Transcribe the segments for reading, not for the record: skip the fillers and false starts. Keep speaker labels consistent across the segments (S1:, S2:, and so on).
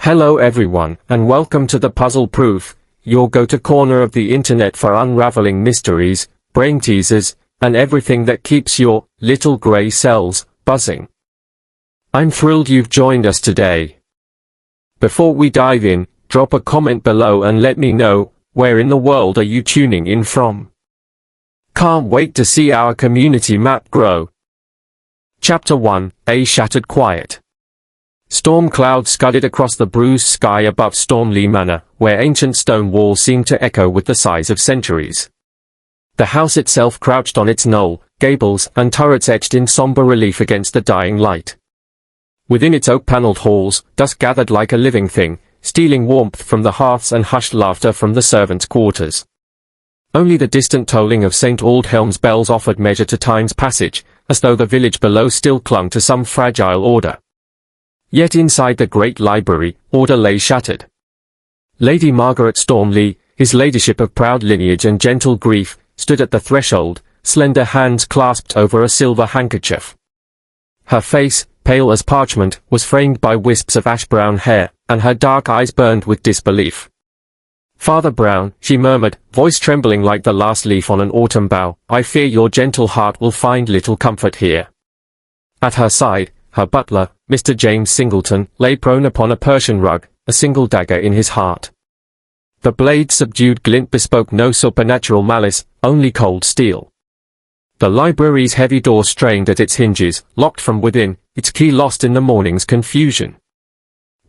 S1: Hello everyone, and welcome to the Puzzle Proof, your go-to corner of the internet for unraveling mysteries, brain teasers, and everything that keeps your little grey cells buzzing. I'm thrilled you've joined us today. Before we dive in, drop a comment below and let me know, where in the world are you tuning in from? Can't wait to see our community map grow. Chapter 1, A Shattered Quiet. Storm clouds scudded across the bruised sky above Stormleigh Manor, where ancient stone walls seemed to echo with the sighs of centuries. The house itself crouched on its knoll, gables and turrets etched in somber relief against the dying light. Within its oak-panelled halls, dusk gathered like a living thing, stealing warmth from the hearths and hushed laughter from the servants' quarters. Only the distant tolling of St. Aldhelm's bells offered measure to time's passage, as though the village below still clung to some fragile order. Yet inside the great library, order lay shattered. Lady Margaret Stormleigh, his ladyship of proud lineage and gentle grief, stood at the threshold, slender hands clasped over a silver handkerchief. Her face, pale as parchment, was framed by wisps of ash-brown hair, and her dark eyes burned with disbelief. "Father Brown," she murmured, voice trembling like the last leaf on an autumn bough, "I fear your gentle heart will find little comfort here." At her side, her butler, Mr. James Singleton, lay prone upon a Persian rug, a single dagger in his heart. The blade's subdued glint bespoke no supernatural malice, only cold steel. The library's heavy door strained at its hinges, locked from within, its key lost in the morning's confusion.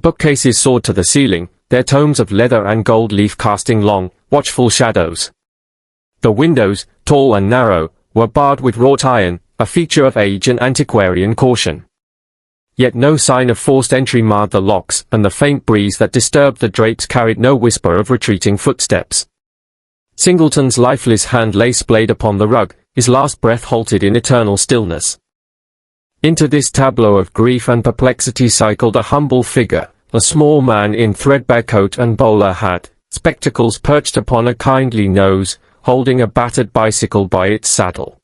S1: Bookcases soared to the ceiling, their tomes of leather and gold leaf casting long, watchful shadows. The windows, tall and narrow, were barred with wrought iron, a feature of age and antiquarian caution. Yet no sign of forced entry marred the locks, and the faint breeze that disturbed the drapes carried no whisper of retreating footsteps. Singleton's lifeless hand lay splayed upon the rug, his last breath halted in eternal stillness. Into this tableau of grief and perplexity cycled a humble figure, a small man in threadbare coat and bowler hat, spectacles perched upon a kindly nose, holding a battered bicycle by its saddle.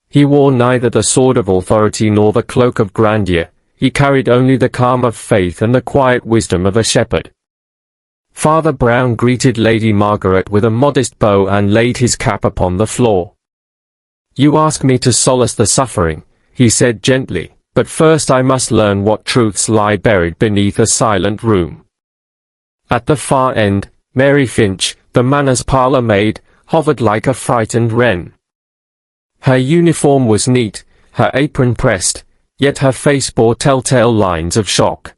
S1: He wore neither the sword of authority nor the cloak of grandeur. He carried only the calm of faith and the quiet wisdom of a shepherd. Father Brown greeted Lady Margaret with a modest bow and laid his cap upon the floor. "You ask me to solace the suffering," he said gently, "but first I must learn what truths lie buried beneath a silent room." At the far end, Mary Finch, the manor's parlour maid, hovered like a frightened wren. Her uniform was neat, her apron pressed, yet her face bore telltale lines of shock.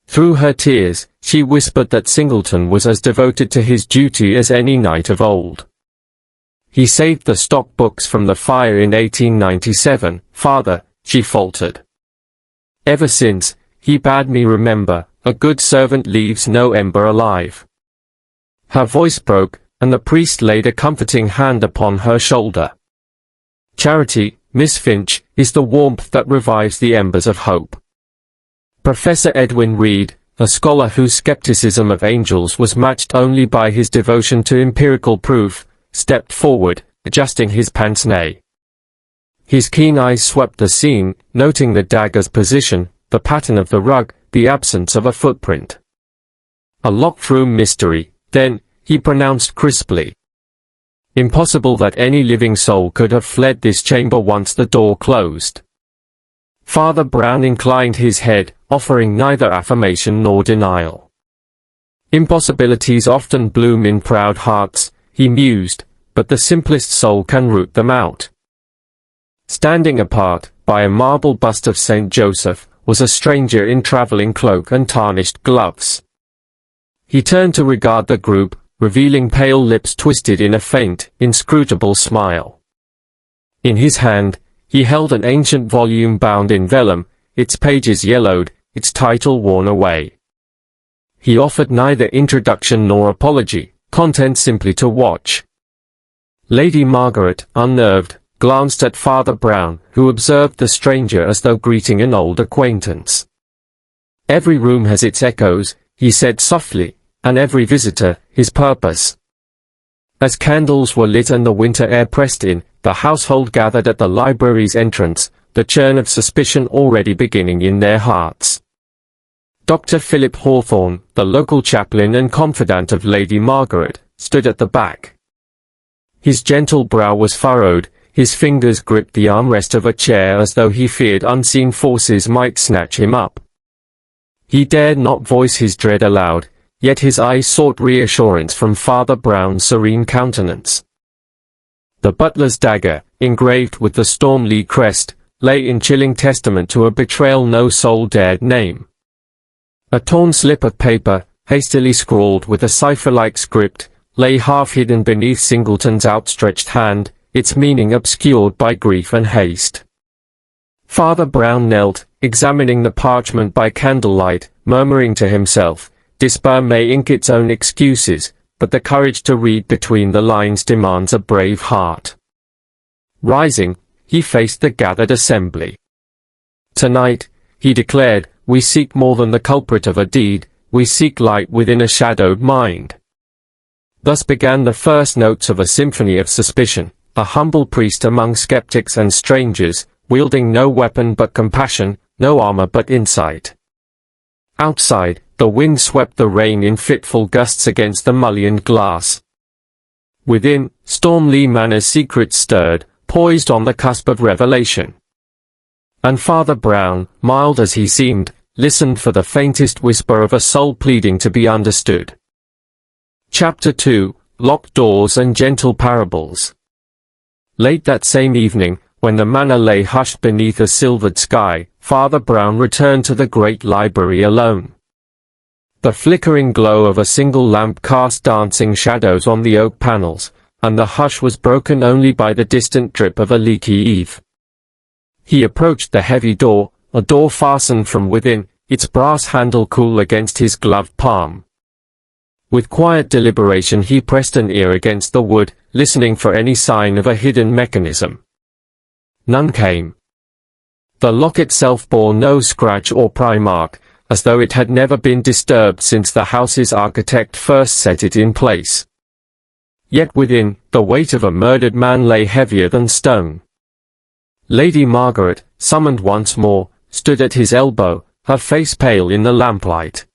S1: Through her tears, she whispered that Singleton was as devoted to his duty as any knight of old. "He saved the stock books from the fire in 1897, father," she faltered. "Ever since, he bade me remember, a good servant leaves no ember alive." Her voice broke, and the priest laid a comforting hand upon her shoulder. "Charity, Miss Finch, is the warmth that revives the embers of hope." Professor Edwin Reed, a scholar whose skepticism of angels was matched only by his devotion to empirical proof, stepped forward, adjusting his pince-nez. His keen eyes swept the scene, noting the dagger's position, the pattern of the rug, the absence of a footprint. "A locked-room mystery," then, he pronounced crisply. "Impossible that any living soul could have fled this chamber once the door closed." Father Brown inclined his head, offering neither affirmation nor denial. "Impossibilities often bloom in proud hearts," he mused, "but the simplest soul can root them out." Standing apart, by a marble bust of St. Joseph, was a stranger in travelling cloak and tarnished gloves. He turned to regard the group, revealing pale lips twisted in a faint, inscrutable smile. In his hand, he held an ancient volume bound in vellum, its pages yellowed, its title worn away. He offered neither introduction nor apology, content simply to watch. Lady Margaret, unnerved, glanced at Father Brown, who observed the stranger as though greeting an old acquaintance. "Every room has its echoes," he said softly, "and every visitor, his purpose." As candles were lit and the winter air pressed in, the household gathered at the library's entrance, the churn of suspicion already beginning in their hearts. Dr. Philip Hawthorne, the local chaplain and confidant of Lady Margaret, stood at the back. His gentle brow was furrowed, his fingers gripped the armrest of a chair as though he feared unseen forces might snatch him up. He dared not voice his dread aloud, yet his eyes sought reassurance from Father Brown's serene countenance. The butler's dagger, engraved with the Stormleigh crest, lay in chilling testament to a betrayal no soul dared name. A torn slip of paper, hastily scrawled with a cipher-like script, lay half-hidden beneath Singleton's outstretched hand, its meaning obscured by grief and haste. Father Brown knelt, examining the parchment by candlelight, murmuring to himself, "Despair may ink its own excuses, but the courage to read between the lines demands a brave heart." Rising, he faced the gathered assembly. "Tonight," he declared, "we seek more than the culprit of a deed, we seek light within a shadowed mind." Thus began the first notes of a symphony of suspicion, a humble priest among skeptics and strangers, wielding no weapon but compassion, no armor but insight. Outside, the wind swept the rain in fitful gusts against the mullioned glass. Within, Stormleigh Manor's secrets stirred, poised on the cusp of revelation. And Father Brown, mild as he seemed, listened for the faintest whisper of a soul pleading to be understood. Chapter 2, Locked Doors and Gentle Parables. Late that same evening, when the manor lay hushed beneath a silvered sky, Father Brown returned to the great library alone. The flickering glow of a single lamp cast dancing shadows on the oak panels, and the hush was broken only by the distant drip of a leaky eave. He approached the heavy door, a door fastened from within, its brass handle cool against his gloved palm. With quiet deliberation he pressed an ear against the wood, listening for any sign of a hidden mechanism. None came. The lock itself bore no scratch or pry mark, as though it had never been disturbed since the house's architect first set it in place. Yet within, the weight of a murdered man lay heavier than stone. Lady Margaret, summoned once more, stood at his elbow, her face pale in the lamplight.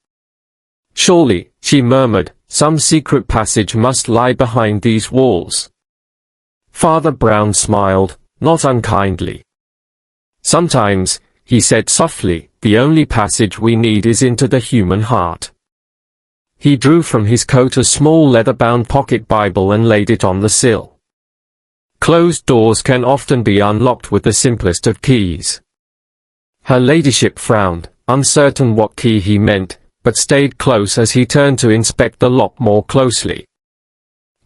S1: "Surely," she murmured, "some secret passage must lie behind these walls." Father Brown smiled, not unkindly. "Sometimes," he said softly, "the only passage we need is into the human heart." He drew from his coat a small leather-bound pocket Bible and laid it on the sill. Closed doors can often be unlocked with the simplest of keys. Her ladyship frowned, uncertain what key he meant, but stayed close as he turned to inspect the lock more closely.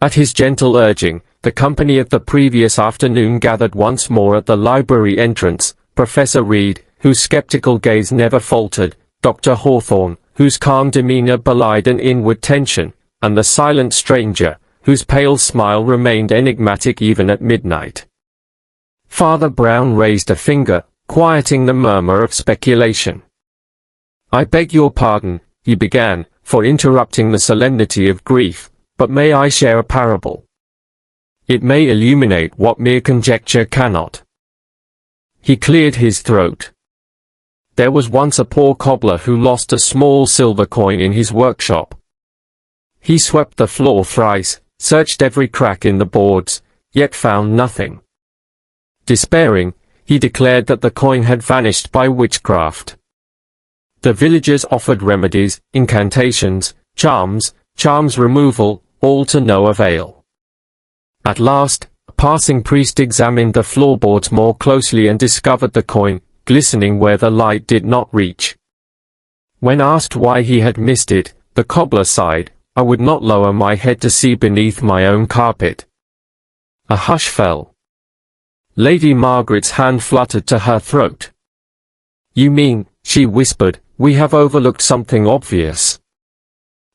S1: At his gentle urging, the company of the previous afternoon gathered once more at the library entrance, Professor Reed, whose skeptical gaze never faltered, Dr. Hawthorne, whose calm demeanor belied an inward tension, and the silent stranger, whose pale smile remained enigmatic even at midnight. Father Brown raised a finger, quieting the murmur of speculation. "I beg your pardon," he began, "for interrupting the solemnity of grief, but may I share a parable? It may illuminate what mere conjecture cannot." He cleared his throat. "There was once a poor cobbler who lost a small silver coin in his workshop. He swept the floor thrice, searched every crack in the boards, yet found nothing. Despairing, he declared that the coin had vanished by witchcraft. The villagers offered remedies, incantations, charms removal, all to no avail. At last, a passing priest examined the floorboards more closely and discovered the coin, glistening where the light did not reach. When asked why he had missed it, the cobbler sighed, 'I would not lower my head to see beneath my own carpet.'" A hush fell. Lady Margaret's hand fluttered to her throat. "You mean," she whispered, "we have overlooked something obvious?"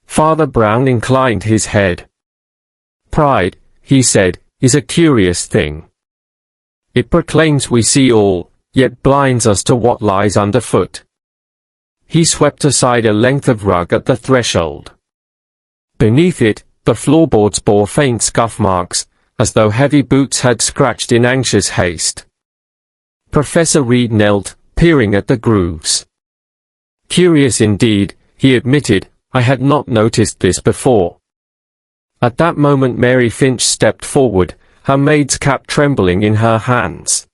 S1: Father Brown inclined his head. "Pride," he said, "is a curious thing. It proclaims we see all, yet blinds us to what lies underfoot." He swept aside a length of rug at the threshold. Beneath it, the floorboards bore faint scuff marks, as though heavy boots had scratched in anxious haste. Professor Reed knelt, peering at the grooves. Curious indeed, he admitted, I had not noticed this before. At that moment Mary Finch stepped forward, her maid's cap trembling in her hands.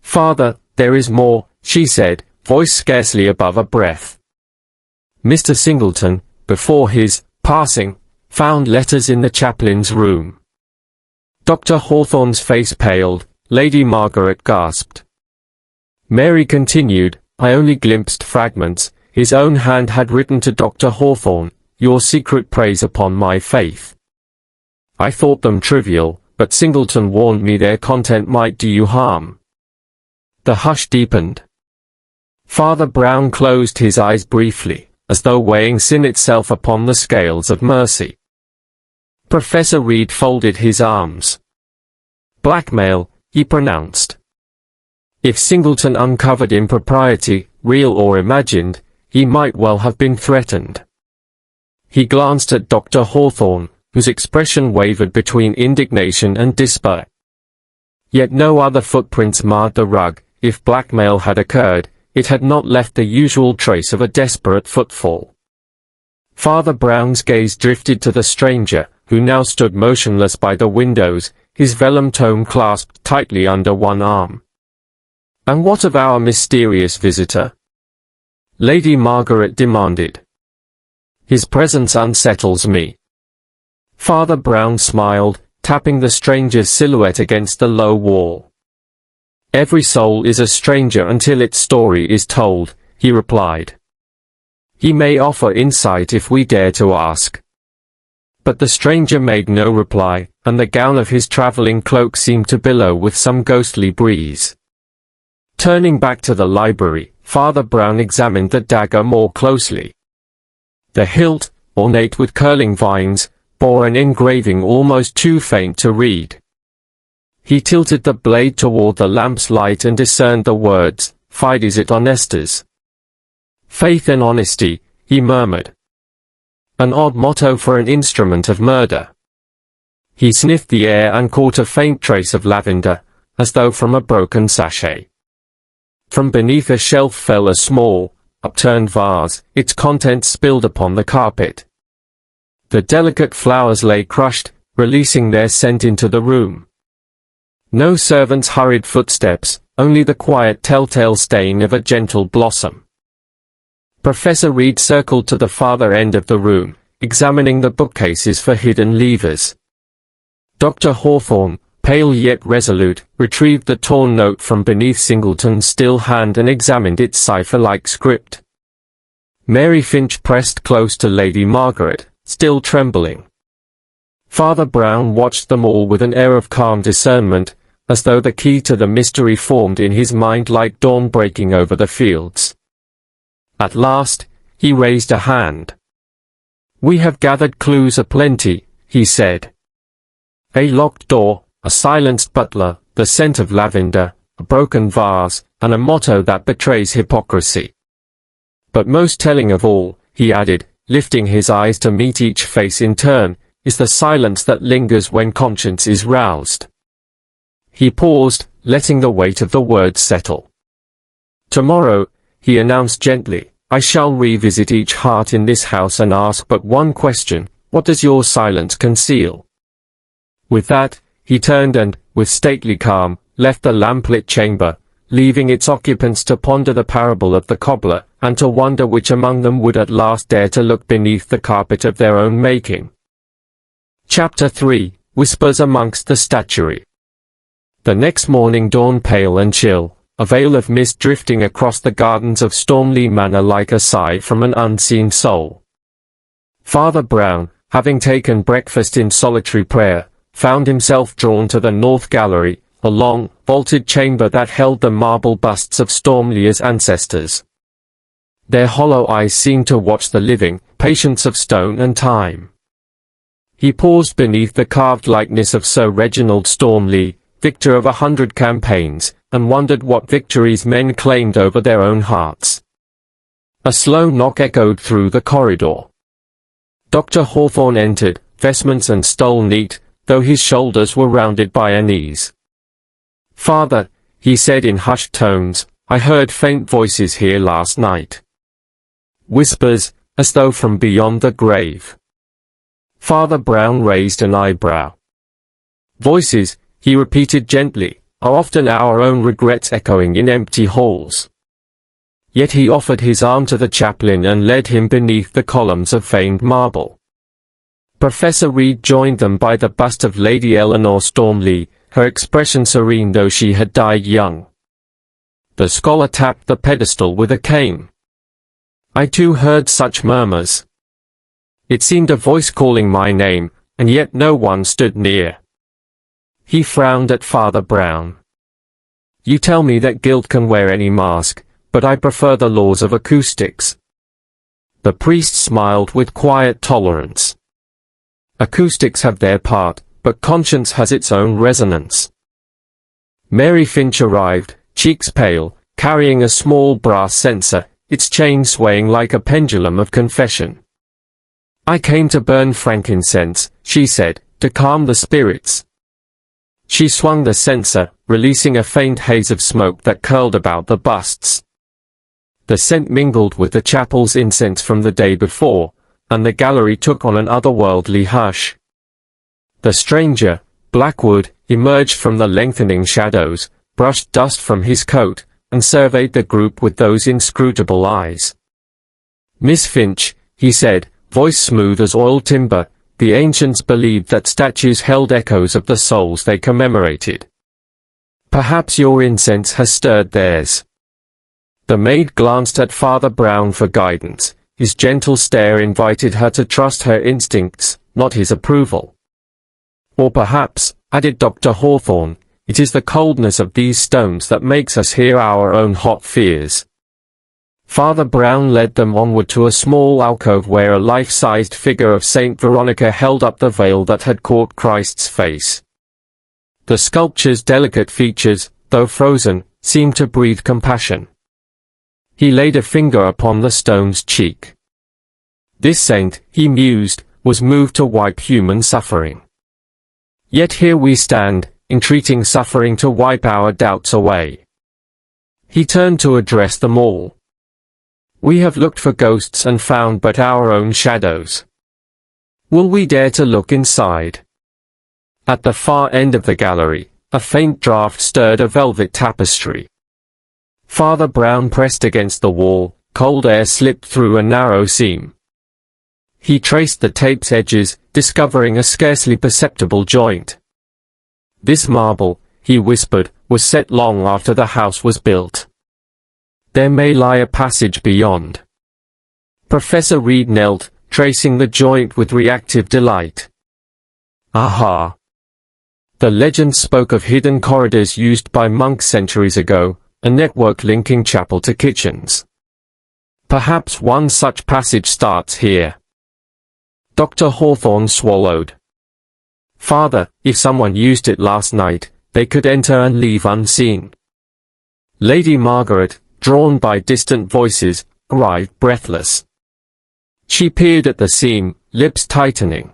S1: "Father, there is more," she said, voice scarcely above a breath. Mr. Singleton, before his passing, found letters in the chaplain's room. Dr. Hawthorne's face paled, Lady Margaret gasped. Mary continued, "I only glimpsed fragments. His own hand had written to Dr. Hawthorne, 'Your secret preys upon my faith.' I thought them trivial, but Singleton warned me their content might do you harm." The hush deepened. Father Brown closed his eyes briefly, as though weighing sin itself upon the scales of mercy. Professor Reed folded his arms. "Blackmail," he pronounced. "If Singleton uncovered impropriety, real or imagined, he might well have been threatened." He glanced at Dr. Hawthorne, whose expression wavered between indignation and despair. Yet no other footprints marred the rug. If blackmail had occurred, it had not left the usual trace of a desperate footfall. Father Brown's gaze drifted to the stranger, who now stood motionless by the windows, his vellum tome clasped tightly under one arm. "And what of our mysterious visitor?" Lady Margaret demanded. "His presence unsettles me." Father Brown smiled, tapping the stranger's silhouette against the low wall. "Every soul is a stranger until its story is told," he replied. "He may offer insight if we dare to ask." But the stranger made no reply, and the gown of his traveling cloak seemed to billow with some ghostly breeze. Turning back to the library, Father Brown examined the dagger more closely. The hilt, ornate with curling vines, bore an engraving almost too faint to read. He tilted the blade toward the lamp's light and discerned the words, "Fides et honestas." "Faith and honesty," he murmured. An odd motto for an instrument of murder. He sniffed the air and caught a faint trace of lavender, as though from a broken sachet. From beneath a shelf fell a small, upturned vase, its contents spilled upon the carpet. The delicate flowers lay crushed, releasing their scent into the room. No servant's hurried footsteps, only the quiet telltale stain of a gentle blossom. Professor Reed circled to the farther end of the room, examining the bookcases for hidden levers. Dr. Hawthorne, pale yet resolute, retrieved the torn note from beneath Singleton's still hand and examined its cipher-like script. Mary Finch pressed close to Lady Margaret, still trembling. Father Brown watched them all with an air of calm discernment, as though the key to the mystery formed in his mind like dawn breaking over the fields. At last, he raised a hand. "We have gathered clues aplenty," he said. "A locked door, a silenced butler, the scent of lavender, a broken vase, and a motto that betrays hypocrisy. But most telling of all," he added, lifting his eyes to meet each face in turn, "is the silence that lingers when conscience is roused." He paused, letting the weight of the words settle. "Tomorrow," he announced gently, "I shall revisit each heart in this house and ask but one question: what does your silence conceal?" With that, he turned and, with stately calm, left the lamplit chamber, leaving its occupants to ponder the parable of the cobbler, and to wonder which among them would at last dare to look beneath the carpet of their own making. Chapter 3: Whispers amongst the statuary. The next morning dawned pale and chill, a veil of mist drifting across the gardens of Stormleigh Manor like a sigh from an unseen soul. Father Brown, having taken breakfast in solitary prayer, found himself drawn to the north gallery, a long, vaulted chamber that held the marble busts of Stormleigh's ancestors. Their hollow eyes seemed to watch the living patience of stone and time. He paused beneath the carved likeness of Sir Reginald Stormleigh, victor of 100 campaigns, and wondered what victories men claimed over their own hearts. A slow knock echoed through the corridor. Dr. Hawthorne entered, vestments and stole neat, though his shoulders were rounded by an ease. "Father," he said in hushed tones, "I heard faint voices here last night." whispers, as though from beyond the grave. Father Brown raised an eyebrow. Voices, he repeated gently, are often our own regrets echoing in empty halls. Yet he offered his arm to the chaplain and led him beneath the columns of veined marble. Professor Reed joined them by the bust of Lady Eleanor Stormleigh, her expression serene though she had died young. The scholar tapped the pedestal with a cane. I too heard such murmurs. It seemed a voice calling my name, and yet no one stood near. He frowned at Father Brown. You tell me that guilt can wear any mask, but I prefer the laws of acoustics. The priest smiled with quiet tolerance. Acoustics have their part, but conscience has its own resonance. Mary Finch arrived, cheeks pale, carrying a small brass censer, its chain swaying like a pendulum of confession. I came to burn frankincense, she said, to calm the spirits. She swung the censer, releasing a faint haze of smoke that curled about the busts. The scent mingled with the chapel's incense from the day before, and the gallery took on an otherworldly hush. The stranger, Blackwood, emerged from the lengthening shadows, brushed dust from his coat, and surveyed the group with those inscrutable eyes. Miss Finch, he said, voice smooth as oiled timber, the ancients believed that statues held echoes of the souls they commemorated. Perhaps your incense has stirred theirs. The maid glanced at Father Brown for guidance. His gentle stare invited her to trust her instincts, not his approval. Or perhaps, added Dr. Hawthorne, it is the coldness of these stones that makes us hear our own hot fears. Father Brown led them onward to a small alcove where a life-sized figure of Saint Veronica held up the veil that had caught Christ's face. The sculpture's delicate features, though frozen, seemed to breathe compassion. He laid a finger upon the stone's cheek. This saint, he mused, was moved to wipe human suffering. Yet here we stand, entreating suffering to wipe our doubts away. He turned to address them all. We have looked for ghosts and found but our own shadows. Will we dare to look inside? At the far end of the gallery, a faint draught stirred a velvet tapestry. Father Brown pressed against the wall, cold air slipped through a narrow seam. He traced the tape's edges, discovering a scarcely perceptible joint. This marble, he whispered, was set long after the house was built. There may lie a passage beyond. Professor Reed knelt, tracing the joint with reactive delight. Aha! The legend spoke of hidden corridors used by monks centuries ago, a network linking chapel to kitchens. Perhaps one such passage starts here. Dr. Hawthorne swallowed. Father, if someone used it last night, they could enter and leave unseen. Lady Margaret, drawn by distant voices, arrived breathless. She peered at the seam, lips tightening.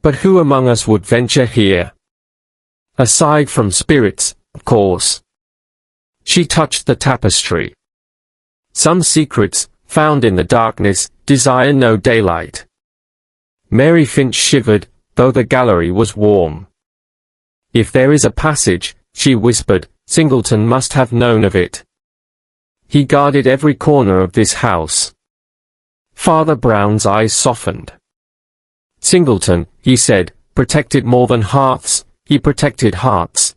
S1: But who among us would venture here? Aside from spirits, of course. She touched the tapestry. Some secrets, found in the darkness, desire no daylight. Mary Finch shivered, though the gallery was warm. If there is a passage, she whispered, Singleton must have known of it. He guarded every corner of this house. Father Brown's eyes softened. Singleton, he said, protected more than hearths, he protected hearts.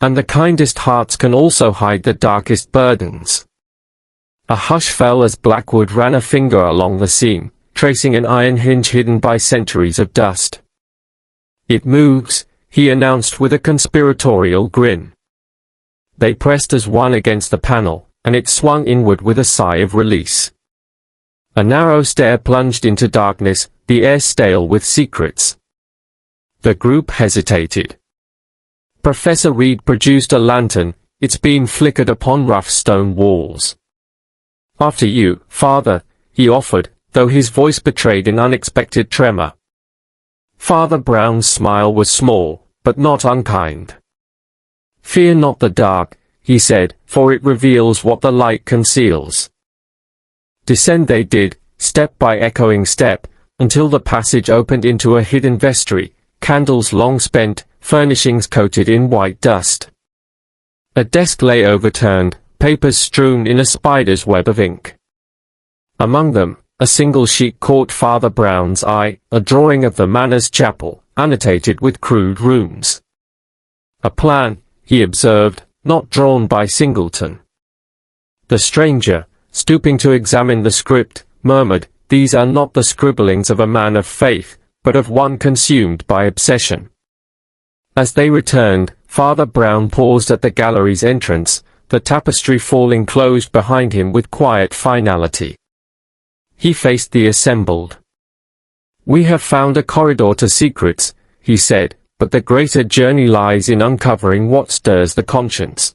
S1: And the kindest hearts can also hide the darkest burdens. A hush fell as Blackwood ran a finger along the seam, tracing an iron hinge hidden by centuries of dust. It moves, he announced with a conspiratorial grin. They pressed as one against the panel, and it swung inward with a sigh of release. A narrow stair plunged into darkness, the air stale with secrets. The group hesitated. Professor Reed produced a lantern, its beam flickered upon rough stone walls. After you, Father, he offered, though his voice betrayed an unexpected tremor. Father Brown's smile was small, but not unkind. Fear not the dark, he said, for it reveals what the light conceals. Descend they did, step by echoing step, until the passage opened into a hidden vestry, candles long spent, furnishings coated in white dust. A desk lay overturned, papers strewn in a spider's web of ink. Among them, a single sheet caught Father Brown's eye, a drawing of the manor's chapel, annotated with crude runes. A plan, he observed, not drawn by Singleton. The stranger, stooping to examine the script, murmured, "These are not the scribblings of a man of faith, but of one consumed by obsession." As they returned, Father Brown paused at the gallery's entrance, the tapestry falling closed behind him with quiet finality. He faced the assembled. "We have found a corridor to secrets," he said, "but the greater journey lies in uncovering what stirs the conscience.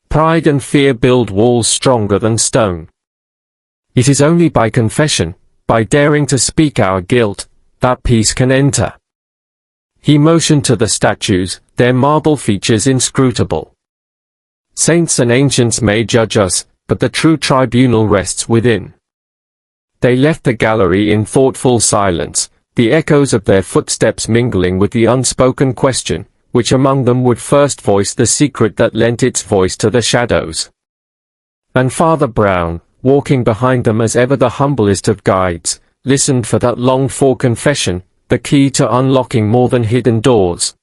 S1: Pride and fear build walls stronger than stone. It is only by confession, by daring to speak our guilt, that peace can enter." He motioned to the statues, their marble features inscrutable. "Saints and ancients may judge us, but the true tribunal rests within." They left the gallery in thoughtful silence, the echoes of their footsteps mingling with the unspoken question, which among them would first voice the secret that lent its voice to the shadows. And Father Brown, walking behind them as ever the humblest of guides, listened for that longed-for confession, the key to unlocking more than hidden doors.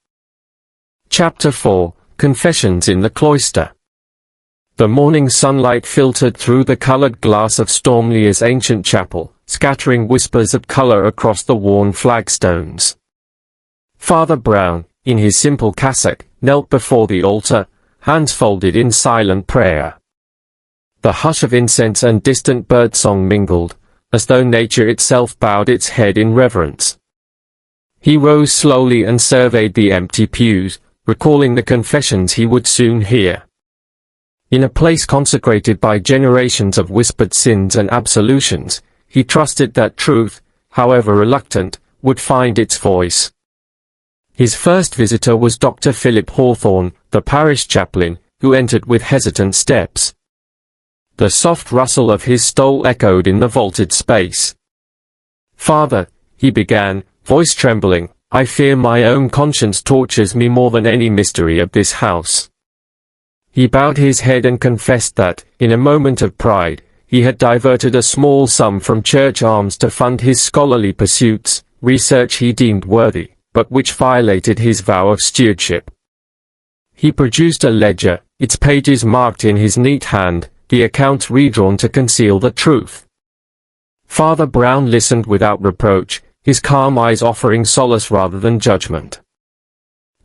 S1: Chapter 4, Confessions in the Cloister. The morning sunlight filtered through the colored glass of Stormleigh's ancient chapel, scattering whispers of color across the worn flagstones. Father Brown, in his simple cassock, knelt before the altar, hands folded in silent prayer. The hush of incense and distant birdsong mingled, as though nature itself bowed its head in reverence. He rose slowly and surveyed the empty pews, recalling the confessions he would soon hear. In a place consecrated by generations of whispered sins and absolutions, he trusted that truth, however reluctant, would find its voice. His first visitor was Dr. Philip Hawthorne, the parish chaplain, who entered with hesitant steps. The soft rustle of his stole echoed in the vaulted space. "Father," he began, voice trembling, "I fear my own conscience tortures me more than any mystery of this house." He bowed his head and confessed that, in a moment of pride, he had diverted a small sum from church alms to fund his scholarly pursuits, research he deemed worthy, but which violated his vow of stewardship. He produced a ledger, its pages marked in his neat hand, the accounts redrawn to conceal the truth. Father Brown listened without reproach, his calm eyes offering solace rather than judgment.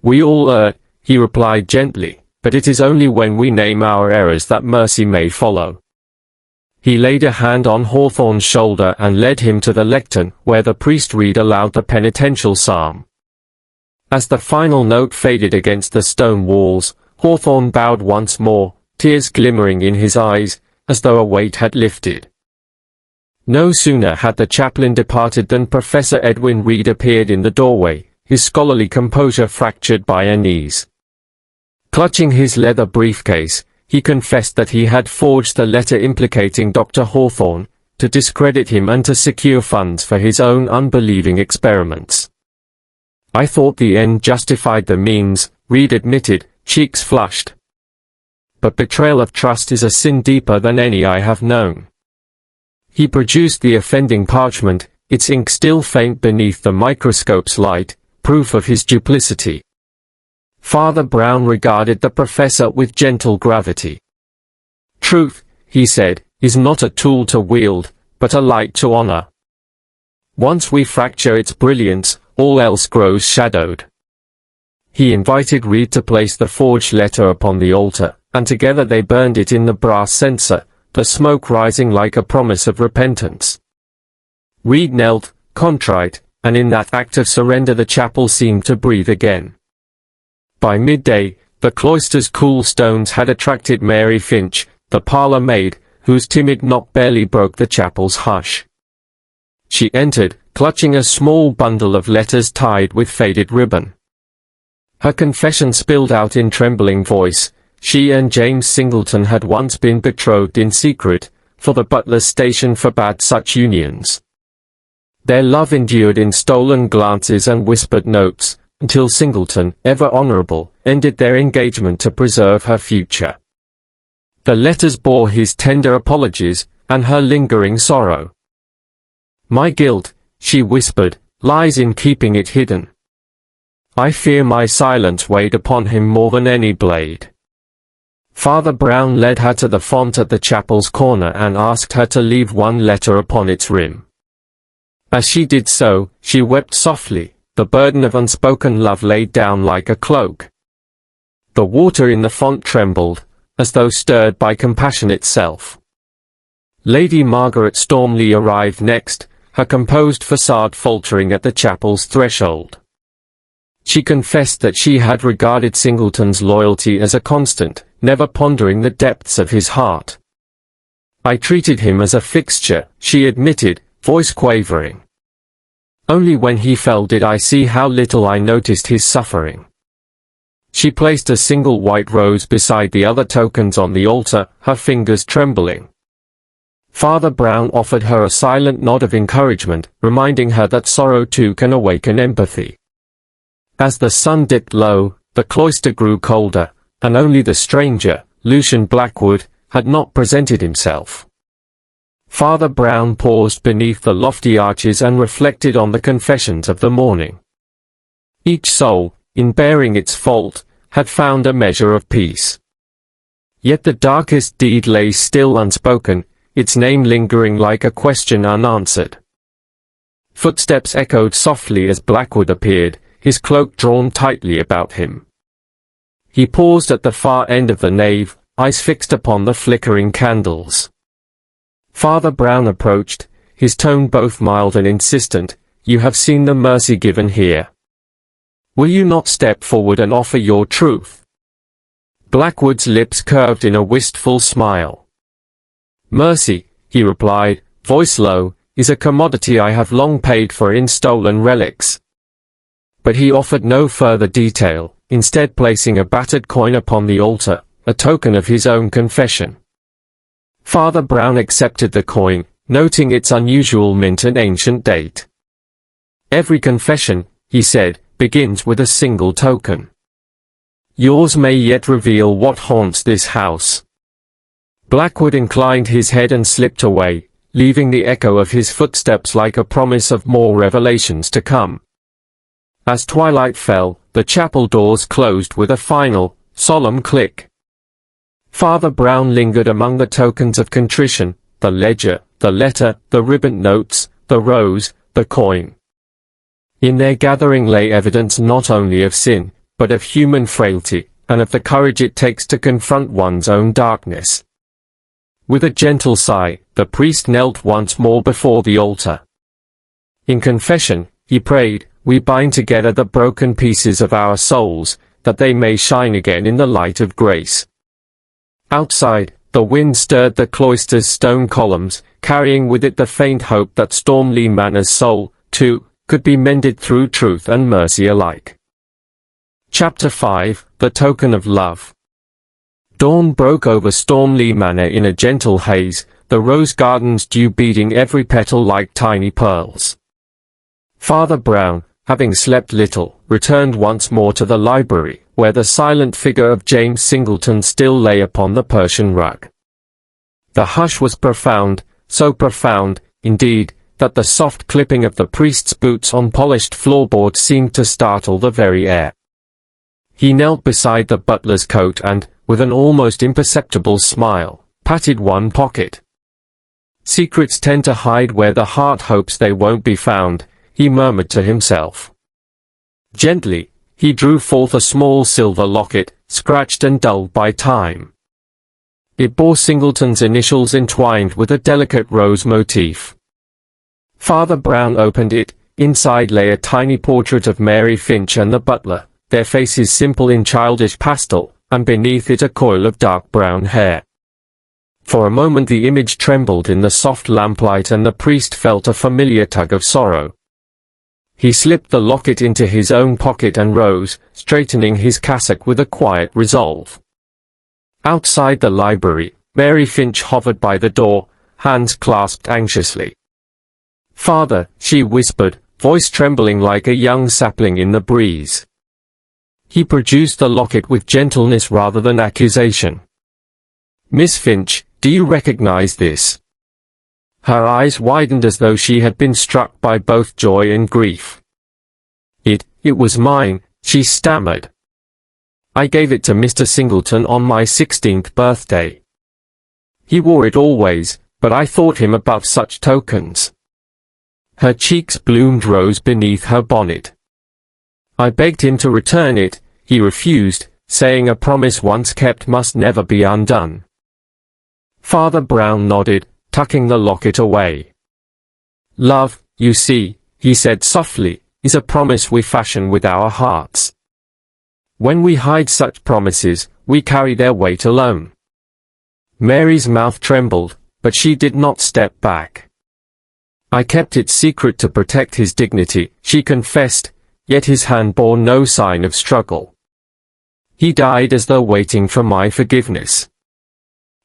S1: "We all err," he replied gently, "but it is only when we name our errors that mercy may follow." He laid a hand on Hawthorne's shoulder and led him to the lectern, where the priest read aloud the penitential psalm. As the final note faded against the stone walls, Hawthorne bowed once more, tears glimmering in his eyes, as though a weight had lifted. No sooner had the chaplain departed than Professor Edwin Reed appeared in the doorway, his scholarly composure fractured by unease. Clutching his leather briefcase, he confessed that he had forged the letter implicating Dr. Hawthorne, to discredit him and to secure funds for his own unbelieving experiments. "I thought the end justified the means," Reed admitted, cheeks flushed. "But betrayal of trust is a sin deeper than any I have known." He produced the offending parchment, its ink still faint beneath the microscope's light, proof of his duplicity. Father Brown regarded the professor with gentle gravity. "Truth," he said, "is not a tool to wield, but a light to honor. Once we fracture its brilliance, all else grows shadowed." He invited Reed to place the forged letter upon the altar, and together they burned it in the brass censer, the smoke rising like a promise of repentance. Reed knelt, contrite, and in that act of surrender the chapel seemed to breathe again. By midday, the cloister's cool stones had attracted Mary Finch, the parlor maid, whose timid knock barely broke the chapel's hush. She entered, clutching a small bundle of letters tied with faded ribbon. Her confession spilled out in trembling voice. She and James Singleton had once been betrothed in secret, for the butler's station forbade such unions. Their love endured in stolen glances and whispered notes, until Singleton, ever honourable, ended their engagement to preserve her future. The letters bore his tender apologies, and her lingering sorrow. "My guilt," she whispered, "lies in keeping it hidden. I fear my silence weighed upon him more than any blade." Father Brown led her to the font at the chapel's corner and asked her to leave one letter upon its rim. As she did so, she wept softly, the burden of unspoken love laid down like a cloak. The water in the font trembled, as though stirred by compassion itself. Lady Margaret Stormleigh arrived next, her composed facade faltering at the chapel's threshold. She confessed that she had regarded Singleton's loyalty as a constant, never pondering the depths of his heart. "I treated him as a fixture," she admitted, voice quavering. "Only when he fell did I see how little I noticed his suffering." She placed a single white rose beside the other tokens on the altar, her fingers trembling. Father Brown offered her a silent nod of encouragement, reminding her that sorrow too can awaken empathy. As the sun dipped low, the cloister grew colder, and only the stranger, Lucian Blackwood, had not presented himself. Father Brown paused beneath the lofty arches and reflected on the confessions of the morning. Each soul, in bearing its fault, had found a measure of peace. Yet the darkest deed lay still unspoken, its name lingering like a question unanswered. Footsteps echoed softly as Blackwood appeared, his cloak drawn tightly about him. He paused at the far end of the nave, eyes fixed upon the flickering candles. Father Brown approached, his tone both mild and insistent. "You have seen the mercy given here. Will you not step forward and offer your truth?" Blackwood's lips curved in a wistful smile. "Mercy," he replied, voice low, "is a commodity I have long paid for in stolen relics." But he offered no further detail, instead placing a battered coin upon the altar, a token of his own confession. Father Brown accepted the coin, noting its unusual mint and ancient date. "Every confession," he said, "begins with a single token. Yours may yet reveal what haunts this house." Blackwood inclined his head and slipped away, leaving the echo of his footsteps like a promise of more revelations to come. As twilight fell, the chapel doors closed with a final, solemn click. Father Brown lingered among the tokens of contrition, the ledger, the letter, the ribbon notes, the rose, the coin. In their gathering lay evidence not only of sin, but of human frailty, and of the courage it takes to confront one's own darkness. With a gentle sigh, the priest knelt once more before the altar. In confession, he prayed, "We bind together the broken pieces of our souls, that they may shine again in the light of grace." Outside, the wind stirred the cloister's stone columns, carrying with it the faint hope that Stormleigh Manor's soul, too, could be mended through truth and mercy alike. Chapter 5, The Token of Love. Dawn broke over Stormleigh Manor in a gentle haze, the rose gardens dew beading every petal like tiny pearls. Father Brown, having slept little, returned once more to the library, where the silent figure of James Singleton still lay upon the Persian rug. The hush was profound, so profound, indeed, that the soft clipping of the priest's boots on polished floorboards seemed to startle the very air. He knelt beside the butler's coat and, with an almost imperceptible smile, patted one pocket. "Secrets tend to hide where the heart hopes they won't be found," he murmured to himself. Gently, he drew forth a small silver locket, scratched and dulled by time. It bore Singleton's initials entwined with a delicate rose motif. Father Brown opened it. Inside lay a tiny portrait of Mary Finch and the butler, their faces simple in childish pastel, and beneath it a coil of dark brown hair. For a moment the image trembled in the soft lamplight and the priest felt a familiar tug of sorrow. He slipped the locket into his own pocket and rose, straightening his cassock with a quiet resolve. Outside the library, Mary Finch hovered by the door, hands clasped anxiously. "Father," she whispered, voice trembling like a young sapling in the breeze. He produced the locket with gentleness rather than accusation. "Miss Finch, do you recognize this?" Her eyes widened as though she had been struck by both joy and grief. It was mine," she stammered. "I gave it to Mr. Singleton on my 16th birthday. He wore it always, but I thought him above such tokens." Her cheeks bloomed rose beneath her bonnet. "I begged him to return it. He refused, saying a promise once kept must never be undone." Father Brown nodded, tucking the locket away. "Love, you see," he said softly, "is a promise we fashion with our hearts. When we hide such promises, we carry their weight alone." Mary's mouth trembled, but she did not step back. "I kept it secret to protect his dignity," she confessed, yet his hand bore no sign of struggle. "He died as though waiting for my forgiveness."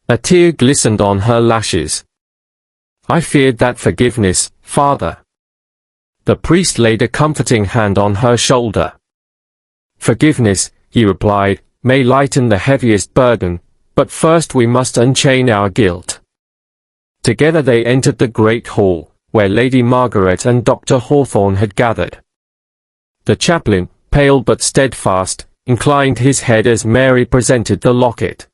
S1: A tear glistened on her lashes. "I feared that forgiveness, Father." The priest laid a comforting hand on her shoulder. "Forgiveness," he replied, "may lighten the heaviest burden, but first we must unchain our guilt." Together they entered the great hall, where Lady Margaret and Dr. Hawthorne had gathered. The chaplain, pale but steadfast, inclined his head as Mary presented the locket.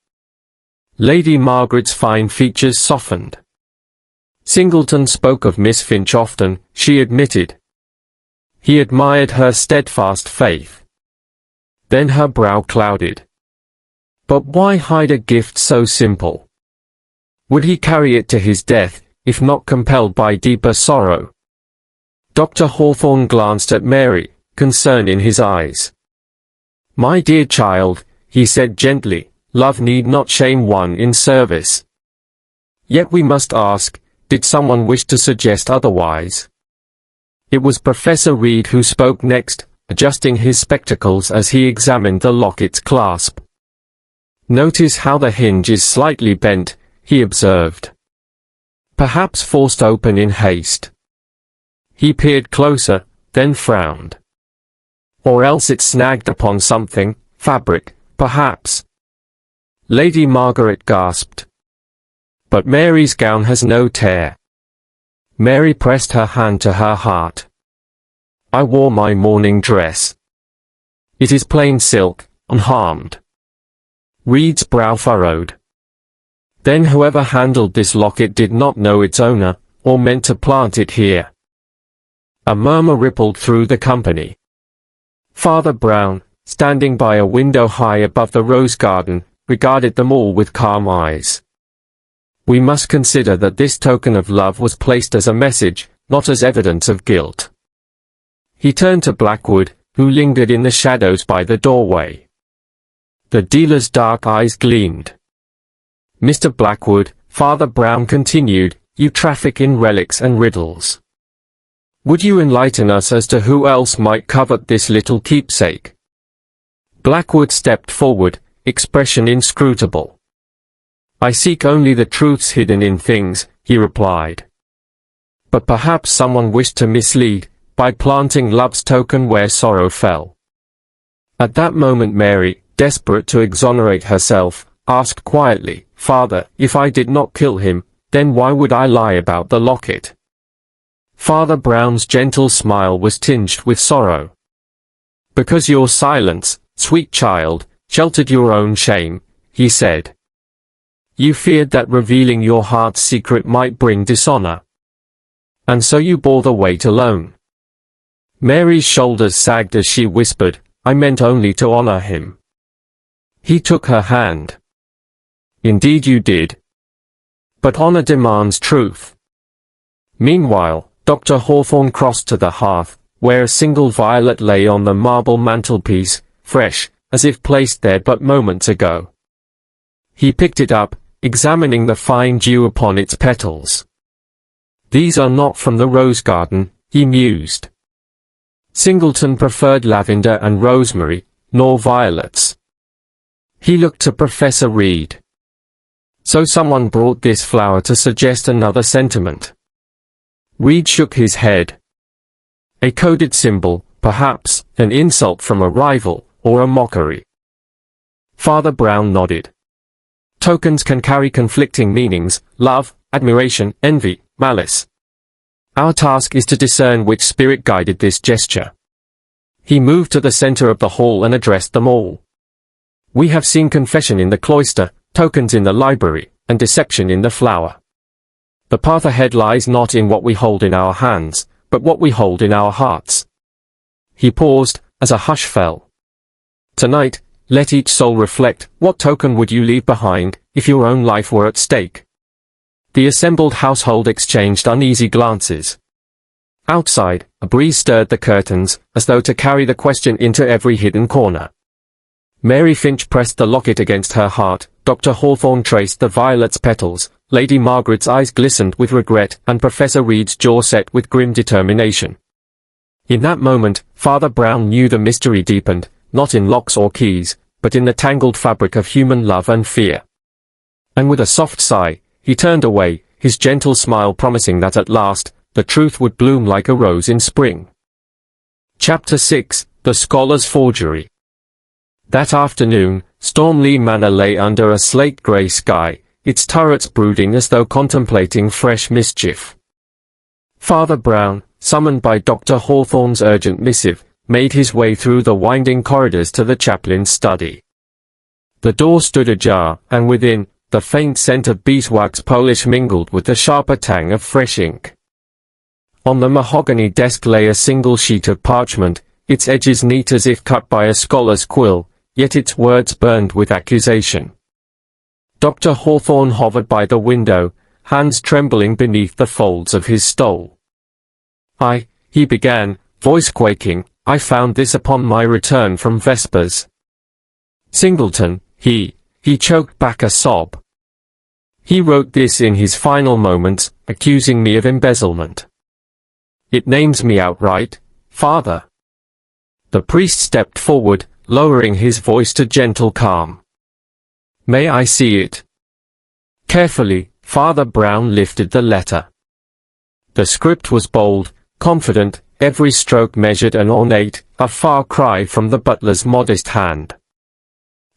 S1: Lady Margaret's fine features softened. Singleton spoke of Miss Finch often, she admitted. He admired her steadfast faith. Then her brow clouded. But why hide a gift so simple? Would he carry it to his death, if not compelled by deeper sorrow? Dr. Hawthorne glanced at Mary, concern in his eyes. "My dear child," he said gently, "love need not shame one in service. Yet we must ask, did someone wish to suggest otherwise?" It was Professor Reed who spoke next, adjusting his spectacles as he examined the locket's clasp. "Notice how the hinge is slightly bent," he observed. "Perhaps forced open in haste." He peered closer, then frowned. "Or else it snagged upon something, fabric, perhaps." Lady Margaret gasped. "But Mary's gown has no tear." Mary pressed her hand to her heart. "I wore my morning dress. It is plain silk, unharmed." Reed's brow furrowed. Then whoever handled this locket did not know its owner, or meant to plant it here. A murmur rippled through the company. Father Brown, standing by a window high above the rose garden, regarded them all with calm eyes. "We must consider that this token of love was placed as a message, not as evidence of guilt." He turned to Blackwood, who lingered in the shadows by the doorway. The dealer's dark eyes gleamed. "Mr. Blackwood," Father Brown continued, "you traffic in relics and riddles. Would you enlighten us as to who else might covet this little keepsake?" Blackwood stepped forward, expression inscrutable. "I seek only the truths hidden in things," he replied. "But perhaps someone wished to mislead, by planting love's token where sorrow fell." At that moment Mary, desperate to exonerate herself, asked quietly, "Father, if I did not kill him, then why would I lie about the locket?" Father Brown's gentle smile was tinged with sorrow. "Because your silence, sweet child, sheltered your own shame," he said. "You feared that revealing your heart's secret might bring dishonor. And so you bore the weight alone." Mary's shoulders sagged as she whispered, "I meant only to honor him." He took her hand. "Indeed you did. But honor demands truth." Meanwhile, Dr. Hawthorne crossed to the hearth, where a single violet lay on the marble mantelpiece, fresh, as if placed there but moments ago. He picked it up, examining the fine dew upon its petals. "These are not from the rose garden," he mused. "Singleton preferred lavender and rosemary, nor violets." He looked to Professor Reed. So someone brought this flower to suggest another sentiment. Reed shook his head. A coded symbol, perhaps, an insult from a rival, or a mockery. Father Brown nodded. Tokens can carry conflicting meanings: love, admiration, envy, malice. Our task is to discern which spirit guided this gesture. He moved to the center of the hall and addressed them all. We have seen confession in the cloister, tokens in the library, and deception in the flower. The path ahead lies not in what we hold in our hands, but what we hold in our hearts. He paused, as a hush fell. Tonight, let each soul reflect, what token would you leave behind, if your own life were at stake? The assembled household exchanged uneasy glances. Outside, a breeze stirred the curtains, as though to carry the question into every hidden corner. Mary Finch pressed the locket against her heart, Dr. Hawthorne traced the violet's petals, Lady Margaret's eyes glistened with regret, and Professor Reed's jaw set with grim determination. In that moment, Father Brown knew the mystery deepened, not in locks or keys, but in the tangled fabric of human love and fear. And with a soft sigh, he turned away, his gentle smile promising that at last, the truth would bloom like a rose in spring. Chapter 6, The Scholar's Forgery. That afternoon, Stormleigh Manor lay under a slate-grey sky, its turrets brooding as though contemplating fresh mischief. Father Brown, summoned by Dr. Hawthorne's urgent missive, made his way through the winding corridors to the chaplain's study. The door stood ajar, and within, the faint scent of beeswax polish mingled with the sharper tang of fresh ink. On the mahogany desk lay a single sheet of parchment, its edges neat as if cut by a scholar's quill, yet its words burned with accusation. Dr. Hawthorne hovered by the window, hands trembling beneath the folds of his stole. He began, voice quaking, I found this upon my return from Vespers. Singleton, he choked back a sob. He wrote this in his final moments, accusing me of embezzlement. It names me outright, Father. The priest stepped forward, lowering his voice to gentle calm. May I see it? Carefully, Father Brown lifted the letter. The script was bold, confident, every stroke measured and ornate, a far cry from the butler's modest hand.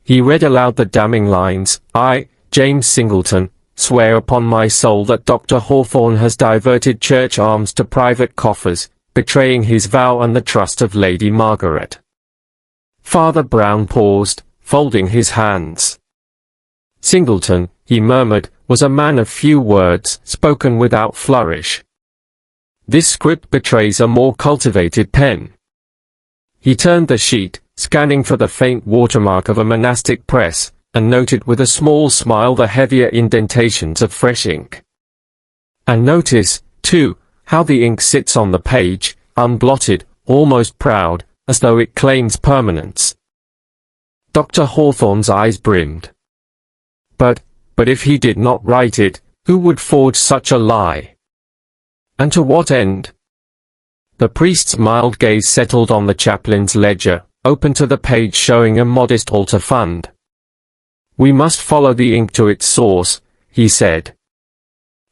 S1: He read aloud the damning lines, I, James Singleton, swear upon my soul that Dr. Hawthorne has diverted church alms to private coffers, betraying his vow and the trust of Lady Margaret. Father Brown paused, folding his hands. Singleton, he murmured, was a man of few words, spoken without flourish. This script betrays a more cultivated pen. He turned the sheet, scanning for the faint watermark of a monastic press, and noted with a small smile the heavier indentations of fresh ink. And notice, too, how the ink sits on the page, unblotted, almost proud, as though it claims permanence. Dr. Hawthorne's eyes brimmed. But if he did not write it, who would forge such a lie? And to what end? The priest's mild gaze settled on the chaplain's ledger, open to the page showing a modest altar fund. We must follow the ink to its source, he said.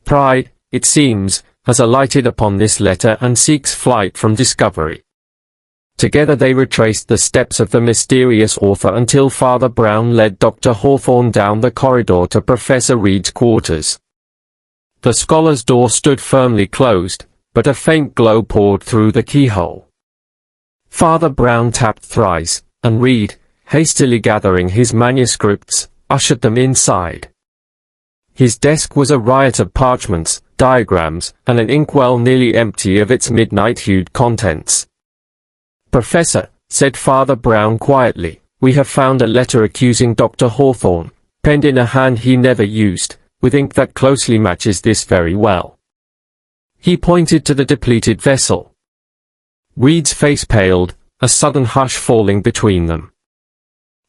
S1: Pride, it seems, has alighted upon this letter and seeks flight from discovery. Together they retraced the steps of the mysterious author until Father Brown led Dr. Hawthorne down the corridor to Professor Reed's quarters. The scholar's door stood firmly closed, but a faint glow poured through the keyhole. Father Brown tapped thrice, and Reed, hastily gathering his manuscripts, ushered them inside. His desk was a riot of parchments, diagrams, and an inkwell nearly empty of its midnight-hued contents. Professor, said Father Brown quietly, we have found a letter accusing Dr. Hawthorne, penned in a hand he never used, with ink that closely matches this very well. He pointed to the depleted vessel. Reed's face paled, a sudden hush falling between them.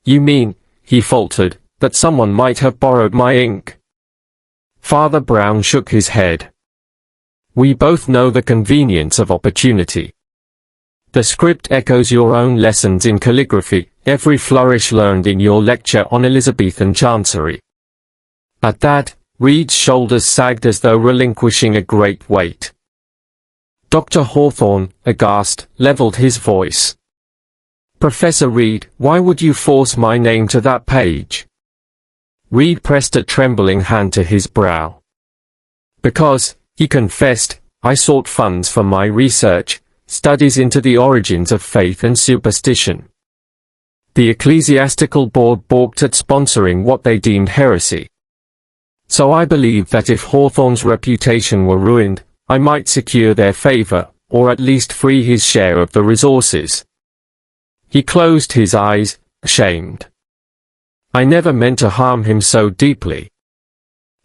S1: You mean, he faltered, that someone might have borrowed my ink? Father Brown shook his head. We both know the convenience of opportunity. The script echoes your own lessons in calligraphy, every flourish learned in your lecture on Elizabethan chancery. At that, Reed's shoulders sagged as though relinquishing a great weight. Dr. Hawthorne, aghast, levelled his voice. "Professor Reed, why would you force my name to that page?" Reed pressed a trembling hand to his brow. "Because," he confessed, "I sought funds for my research, studies into the origins of faith and superstition. The ecclesiastical board balked at sponsoring what they deemed heresy. So I believed that if Hawthorne's reputation were ruined, I might secure their favour, or at least free his share of the resources." He closed his eyes, ashamed. "I never meant to harm him so deeply.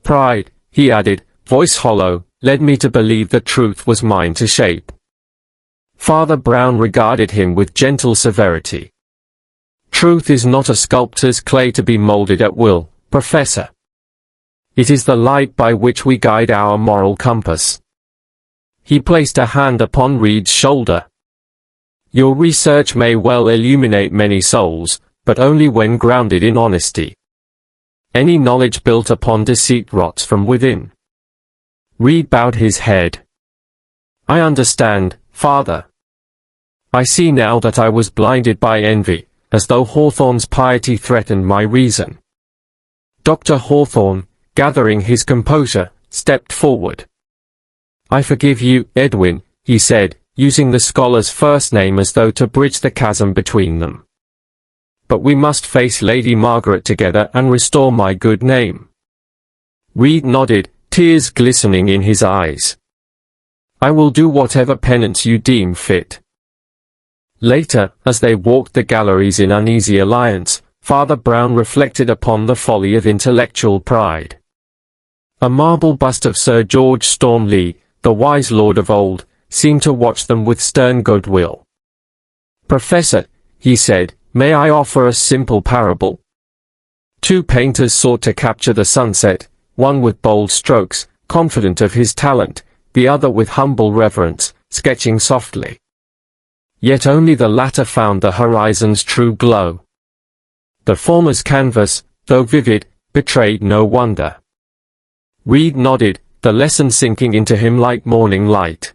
S1: Pride," he added, voice hollow, "led me to believe the truth was mine to shape." Father Brown regarded him with gentle severity. "Truth is not a sculptor's clay to be moulded at will, Professor. It is the light by which we guide our moral compass." He placed a hand upon Reed's shoulder. "Your research may well illuminate many souls, but only when grounded in honesty. Any knowledge built upon deceit rots from within." Reed bowed his head. "I understand, Father. I see now that I was blinded by envy, as though Hawthorne's piety threatened my reason." Dr. Hawthorne, gathering his composure, stepped forward. "I forgive you, Edwin," he said, using the scholar's first name as though to bridge the chasm between them. "But we must face Lady Margaret together and restore my good name." Reed nodded, tears glistening in his eyes. "I will do whatever penance you deem fit." Later, as they walked the galleries in uneasy alliance, Father Brown reflected upon the folly of intellectual pride. A marble bust of Sir George Stormleigh, the wise lord of old, seemed to watch them with stern goodwill. "Professor," he said, "may I offer a simple parable?" Two painters sought to capture the sunset, one with bold strokes, confident of his talent, the other with humble reverence, sketching softly. Yet only the latter found the horizon's true glow. The former's canvas, though vivid, betrayed no wonder. Reed nodded, the lesson sinking into him like morning light.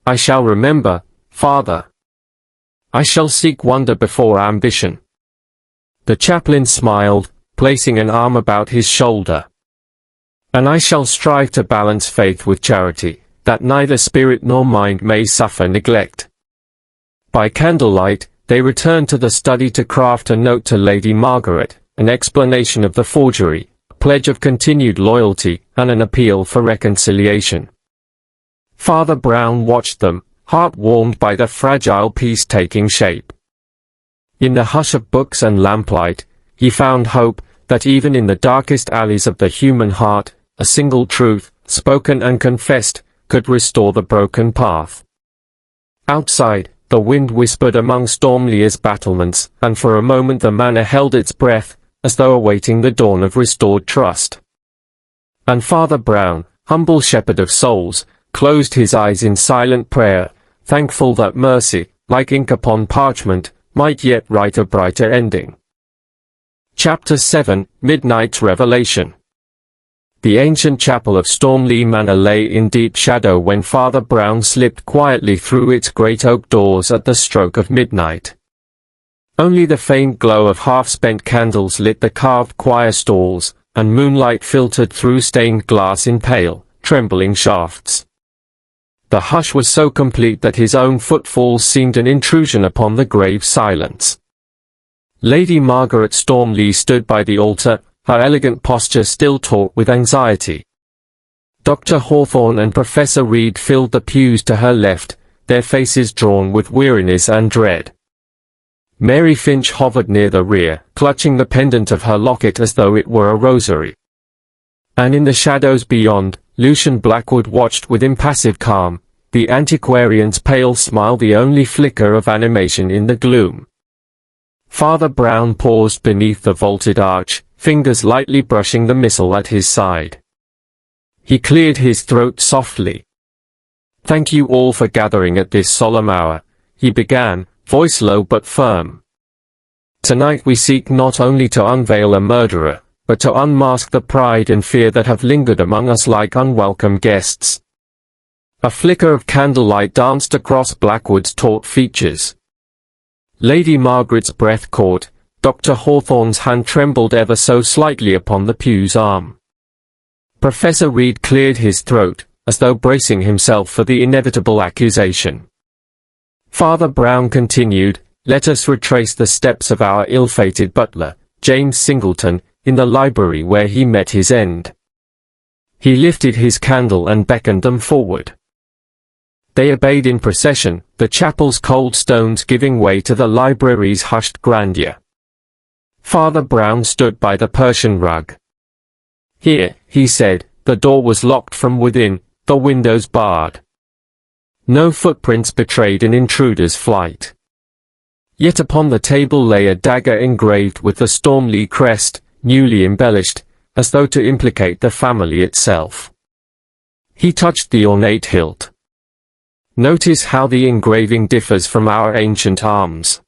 S1: "I shall remember, Father. I shall seek wonder before ambition." The chaplain smiled, placing an arm about his shoulder. "And I shall strive to balance faith with charity, that neither spirit nor mind may suffer neglect." By candlelight, they returned to the study to craft a note to Lady Margaret, an explanation of the forgery, a pledge of continued loyalty, and an appeal for reconciliation. Father Brown watched them, heart warmed by the fragile piece taking shape. In the hush of books and lamplight, he found hope that even in the darkest alleys of the human heart, a single truth, spoken and confessed, could restore the broken path. Outside, the wind whispered among Stormleigh's battlements, and for a moment the manor held its breath, as though awaiting the dawn of restored trust. And Father Brown, humble shepherd of souls, closed his eyes in silent prayer, thankful that mercy, like ink upon parchment, might yet write a brighter ending. Chapter 7, Midnight's Revelation. The ancient chapel of Stormleigh Manor lay in deep shadow when Father Brown slipped quietly through its great oak doors at the stroke of midnight. Only the faint glow of half-spent candles lit the carved choir stalls, and moonlight filtered through stained glass in pale, trembling shafts. The hush was so complete that his own footfalls seemed an intrusion upon the grave silence. Lady Margaret Stormleigh stood by the altar, her elegant posture still taut with anxiety. Dr. Hawthorne and Professor Reed filled the pews to her left, their faces drawn with weariness and dread. Mary Finch hovered near the rear, clutching the pendant of her locket as though it were a rosary. And in the shadows beyond, Lucian Blackwood watched with impassive calm, the antiquarian's pale smile the only flicker of animation in the gloom. Father Brown paused beneath the vaulted arch, fingers lightly brushing the missal at his side. He cleared his throat softly. "Thank you all for gathering at this solemn hour," he began, voice low but firm. "Tonight we seek not only to unveil a murderer, but to unmask the pride and fear that have lingered among us like unwelcome guests. A flicker of candlelight danced across Blackwood's taut features. Lady Margaret's breath caught. Dr. Hawthorne's hand trembled ever so slightly upon the pew's arm. Professor Reed cleared his throat, as though bracing himself for the inevitable accusation. Father Brown continued, "Let us retrace the steps of our ill-fated butler, James Singleton, in the library where he met his end." He lifted his candle and beckoned them forward. They obeyed in procession, the chapel's cold stones giving way to the library's hushed grandeur. Father Brown stood by the Persian rug. "Here," he said, "the door was locked from within, the windows barred. No footprints betrayed an intruder's flight. Yet upon the table lay a dagger engraved with the Stormleigh crest, newly embellished, as though to implicate the family itself." He touched the ornate hilt. "Notice how the engraving differs from our ancient arms.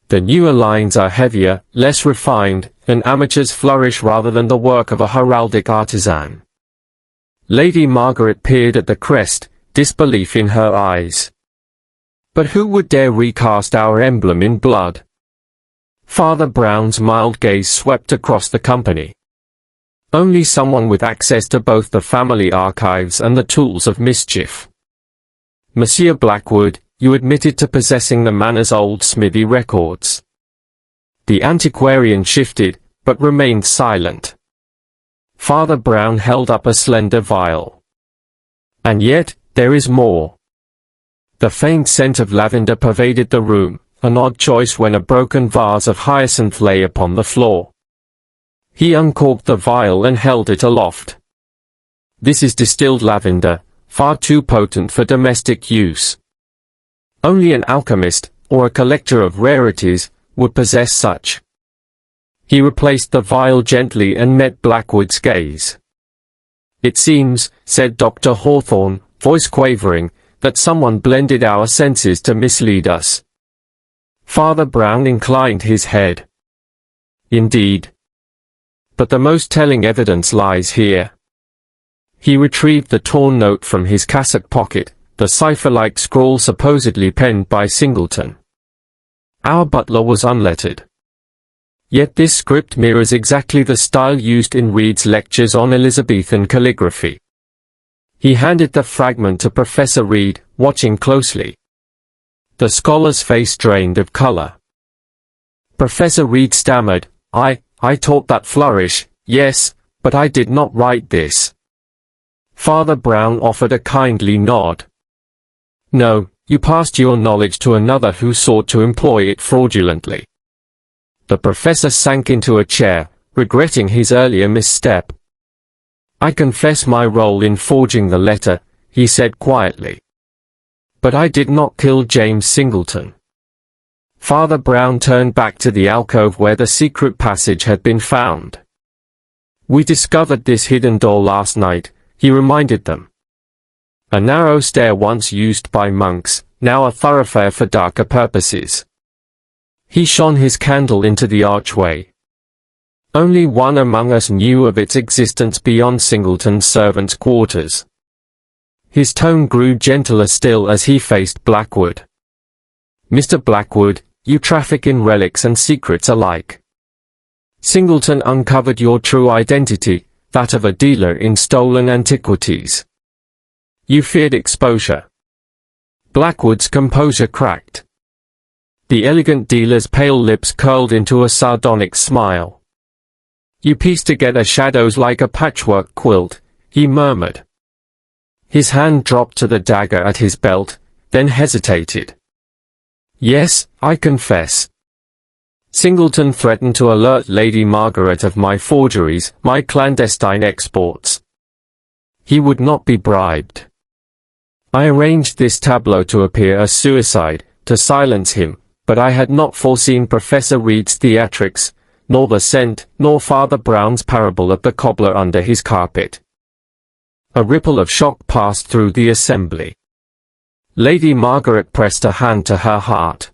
S1: The newer lines are heavier, less refined, an amateur's flourish rather than the work of a heraldic artisan." Lady Margaret peered at the crest, disbelief in her eyes. "But who would dare recast our emblem in blood?" Father Brown's mild gaze swept across the company. "Only someone with access to both the family archives and the tools of mischief. Monsieur Blackwood, you admitted to possessing the manor's old smithy records." The antiquarian shifted, but remained silent. Father Brown held up a slender vial. "And yet, there is more." The faint scent of lavender pervaded the room, an odd choice when a broken vase of hyacinth lay upon the floor. He uncorked the vial and held it aloft. "This is distilled lavender, far too potent for domestic use. Only an alchemist, or a collector of rarities, would possess such." He replaced the vial gently and met Blackwood's gaze. "It seems," said Dr. Hawthorne, voice quavering, "that someone blended our senses to mislead us." Father Brown inclined his head. "Indeed. But the most telling evidence lies here." He retrieved the torn note from his cassock pocket, the cipher-like scrawl supposedly penned by Singleton. "Our butler was unlettered. Yet this script mirrors exactly the style used in Reed's lectures on Elizabethan calligraphy." He handed the fragment to Professor Reed, watching closely. The scholar's face drained of color. Professor Reed stammered, I taught that flourish, yes, but I did not write this." Father Brown offered a kindly nod. "No, you passed your knowledge to another who sought to employ it fraudulently." The professor sank into a chair, regretting his earlier misstep. "I confess my role in forging the letter," he said quietly. "But I did not kill James Singleton." Father Brown turned back to the alcove where the secret passage had been found. "We discovered this hidden door last night," he reminded them. "A narrow stair once used by monks, now a thoroughfare for darker purposes." He shone his candle into the archway. "Only one among us knew of its existence beyond Singleton's servants' quarters." His tone grew gentler still as he faced Blackwood. "Mr. Blackwood, you traffic in relics and secrets alike. Singleton uncovered your true identity, that of a dealer in stolen antiquities. You feared exposure." Blackwood's composure cracked. The elegant dealer's pale lips curled into a sardonic smile. "You piece together shadows like a patchwork quilt," he murmured. His hand dropped to the dagger at his belt, then hesitated. "Yes, I confess. Singleton threatened to alert Lady Margaret of my forgeries, my clandestine exports. He would not be bribed. I arranged this tableau to appear a suicide, to silence him, but I had not foreseen Professor Reed's theatrics, nor the scent, nor Father Brown's parable of the cobbler under his carpet." A ripple of shock passed through the assembly. Lady Margaret pressed a hand to her heart.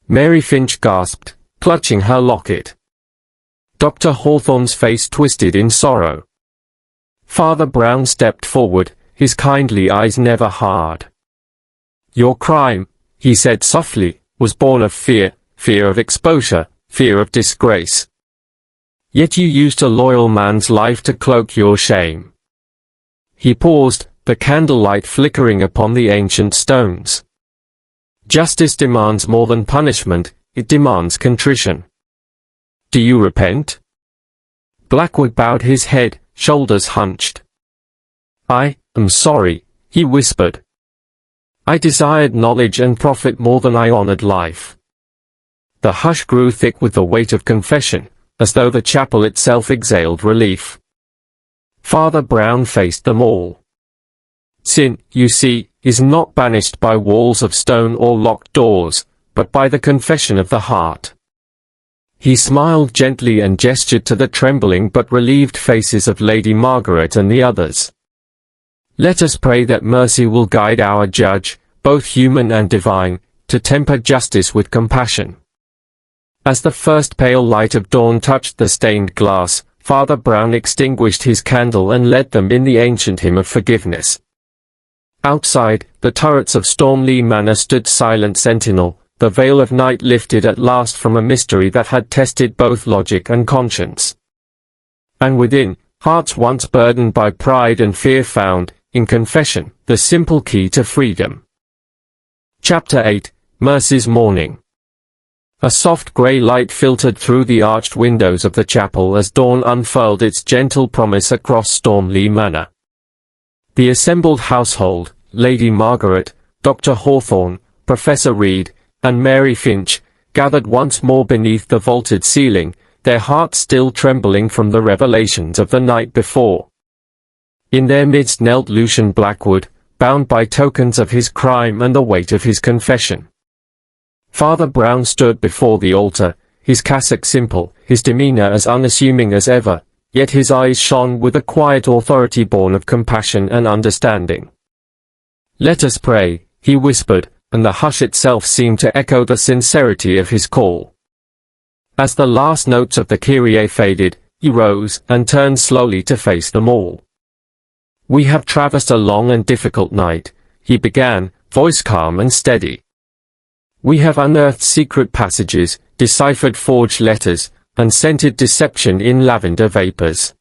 S1: Mary Finch gasped, clutching her locket. Dr. Hawthorne's face twisted in sorrow. Father Brown stepped forward, his kindly eyes never hard. "Your crime," he said softly, "was born of fear, fear of exposure, fear of disgrace. Yet you used a loyal man's life to cloak your shame." He paused, the candlelight flickering upon the ancient stones. "Justice demands more than punishment, it demands contrition. Do you repent?" Blackwood bowed his head, shoulders hunched. "I am sorry," he whispered. "I desired knowledge and profit more than I honored life." The hush grew thick with the weight of confession, as though the chapel itself exhaled relief. Father Brown faced them all. "Sin, you see, is not banished by walls of stone or locked doors, but by the confession of the heart." He smiled gently and gestured to the trembling but relieved faces of Lady Margaret and the others. "Let us pray that mercy will guide our judge, both human and divine, to temper justice with compassion." As the first pale light of dawn touched the stained glass, Father Brown extinguished his candle and led them in the ancient hymn of forgiveness. Outside, the turrets of Stormleigh Manor stood silent sentinel, the veil of night lifted at last from a mystery that had tested both logic and conscience. And within, hearts once burdened by pride and fear found, in confession, the simple key to freedom. Chapter 8, Mercy's Morning. A soft grey light filtered through the arched windows of the chapel as dawn unfurled its gentle promise across Stormleigh Manor. The assembled household, Lady Margaret, Dr. Hawthorne, Professor Reed, and Mary Finch, gathered once more beneath the vaulted ceiling, their hearts still trembling from the revelations of the night before. In their midst knelt Lucian Blackwood, bound by tokens of his crime and the weight of his confession. Father Brown stood before the altar, his cassock simple, his demeanour as unassuming as ever, yet his eyes shone with a quiet authority born of compassion and understanding. "Let us pray," he whispered, and the hush itself seemed to echo the sincerity of his call. As the last notes of the Kyrie faded, he rose and turned slowly to face them all. "We have traversed a long and difficult night," he began, voice calm and steady. "We have unearthed secret passages, deciphered forged letters, and scented deception in lavender vapors.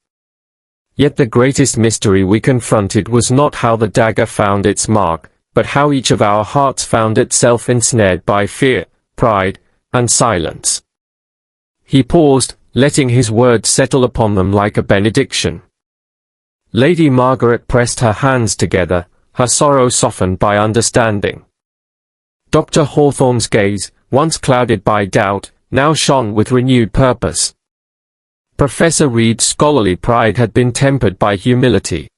S1: Yet the greatest mystery we confronted was not how the dagger found its mark, but how each of our hearts found itself ensnared by fear, pride, and silence." He paused, letting his words settle upon them like a benediction. Lady Margaret pressed her hands together, her sorrow softened by understanding. Dr. Hawthorne's gaze, once clouded by doubt, now shone with renewed purpose. Professor Reed's scholarly pride had been tempered by humility.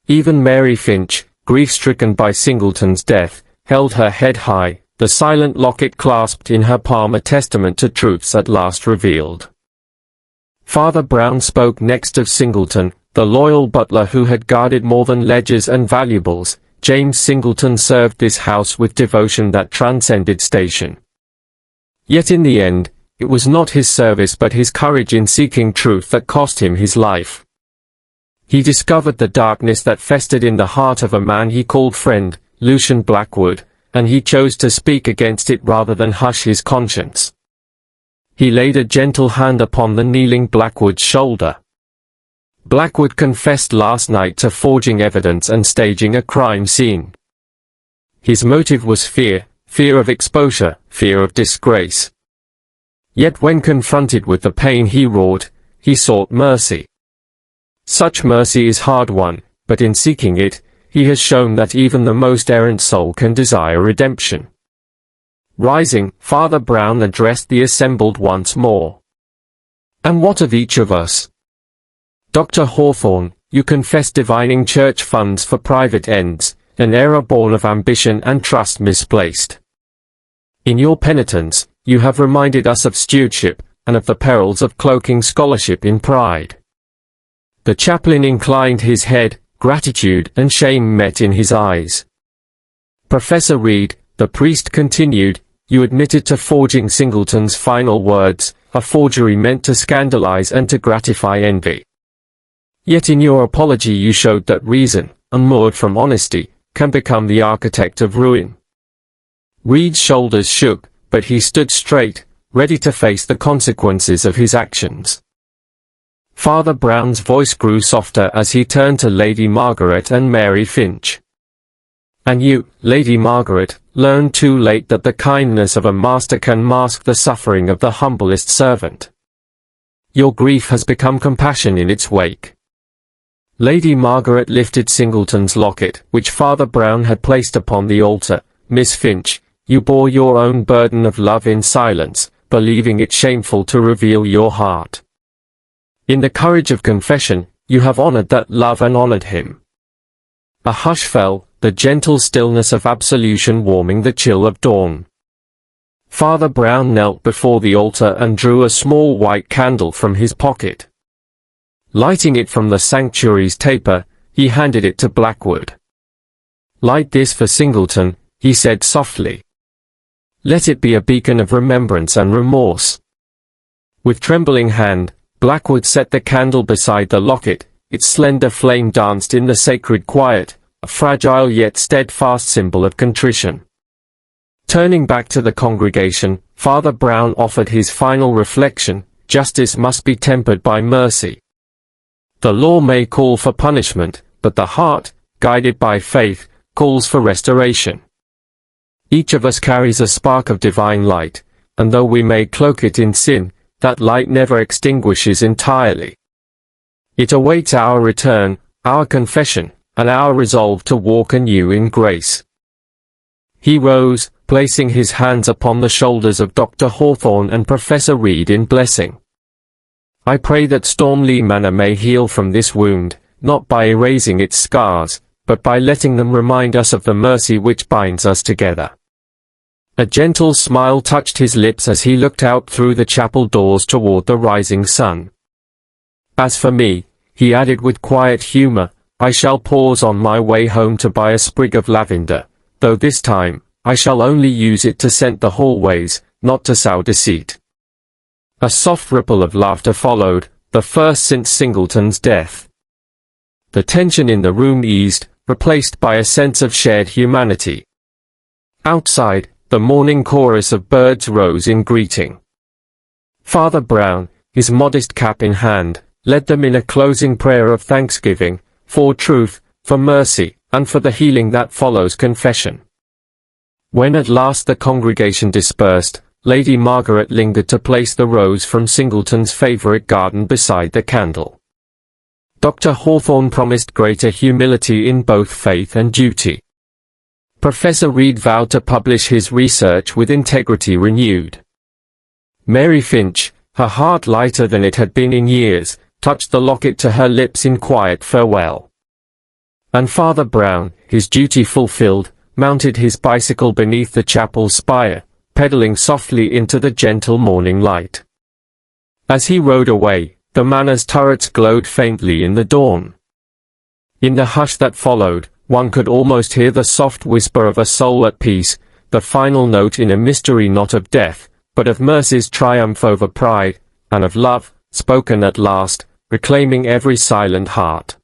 S1: Even Mary Finch, grief-stricken by Singleton's death, held her head high, the silent locket clasped in her palm a testament to truths at last revealed. Father Brown spoke next of Singleton, the loyal butler who had guarded more than ledgers and valuables. James Singleton served this house with devotion that transcended station. Yet in the end, it was not his service but his courage in seeking truth that cost him his life. He discovered the darkness that festered in the heart of a man he called friend, Lucian Blackwood, and he chose to speak against it rather than hush his conscience. He laid a gentle hand upon the kneeling Blackwood's shoulder. "Blackwood confessed last night to forging evidence and staging a crime scene. His motive was fear, fear of exposure, fear of disgrace. Yet when confronted with the pain he wrought, he sought mercy. Such mercy is hard-won, but in seeking it, he has shown that even the most errant soul can desire redemption." Rising, Father Brown addressed the assembled once more. "And what of each of us? Dr. Hawthorne, you confess divining church funds for private ends, an error born of ambition and trust misplaced. In your penitence, you have reminded us of stewardship, and of the perils of cloaking scholarship in pride." The chaplain inclined his head, gratitude and shame met in his eyes. "Professor Reed," the priest continued, "you admitted to forging Singleton's final words, a forgery meant to scandalize and to gratify envy. Yet in your apology you showed that reason, unmoored from honesty, can become the architect of ruin. Reed's shoulders shook, but he stood straight, ready to face the consequences of his actions. Father Brown's voice grew softer as he turned to Lady Margaret and Mary Finch. And you, Lady Margaret, learned too late that the kindness of a master can mask the suffering of the humblest servant. Your grief has become compassion in its wake. Lady Margaret lifted Singleton's locket, which Father Brown had placed upon the altar. Miss Finch, you bore your own burden of love in silence, believing it shameful to reveal your heart. In the courage of confession, you have honored that love and honored him. A hush fell, the gentle stillness of absolution warming the chill of dawn. Father Brown knelt before the altar and drew a small white candle from his pocket. Lighting it from the sanctuary's taper, he handed it to Blackwood. "Light this for Singleton," he said softly. "Let it be a beacon of remembrance and remorse." With trembling hand, Blackwood set the candle beside the locket. Its slender flame danced in the sacred quiet, a fragile yet steadfast symbol of contrition. Turning back to the congregation, Father Brown offered his final reflection: justice must be tempered by mercy. The law may call for punishment, but the heart, guided by faith, calls for restoration. Each of us carries a spark of divine light, and though we may cloak it in sin, that light never extinguishes entirely. It awaits our return, our confession, and our resolve to walk anew in grace. He rose, placing his hands upon the shoulders of Dr. Hawthorne and Professor Reed in blessing. "I pray that Stormleigh Manor may heal from this wound, not by erasing its scars, but by letting them remind us of the mercy which binds us together." A gentle smile touched his lips as he looked out through the chapel doors toward the rising sun. "As for me," he added with quiet humor, "I shall pause on my way home to buy a sprig of lavender, though this time, I shall only use it to scent the hallways, not to sow deceit." A soft ripple of laughter followed, the first since Singleton's death. The tension in the room eased, replaced by a sense of shared humanity. Outside, the morning chorus of birds rose in greeting. Father Brown, his modest cap in hand, led them in a closing prayer of thanksgiving, for truth, for mercy, and for the healing that follows confession. When at last the congregation dispersed, Lady Margaret lingered to place the rose from Singleton's favorite garden beside the candle. Dr. Hawthorne promised greater humility in both faith and duty. Professor Reed vowed to publish his research with integrity renewed. Mary Finch, her heart lighter than it had been in years, touched the locket to her lips in quiet farewell. And Father Brown, his duty fulfilled, mounted his bicycle beneath the chapel spire, pedaling softly into the gentle morning light. As he rode away, the manor's turrets glowed faintly in the dawn. In the hush that followed, one could almost hear the soft whisper of a soul at peace, the final note in a mystery not of death, but of mercy's triumph over pride, and of love, spoken at last, reclaiming every silent heart.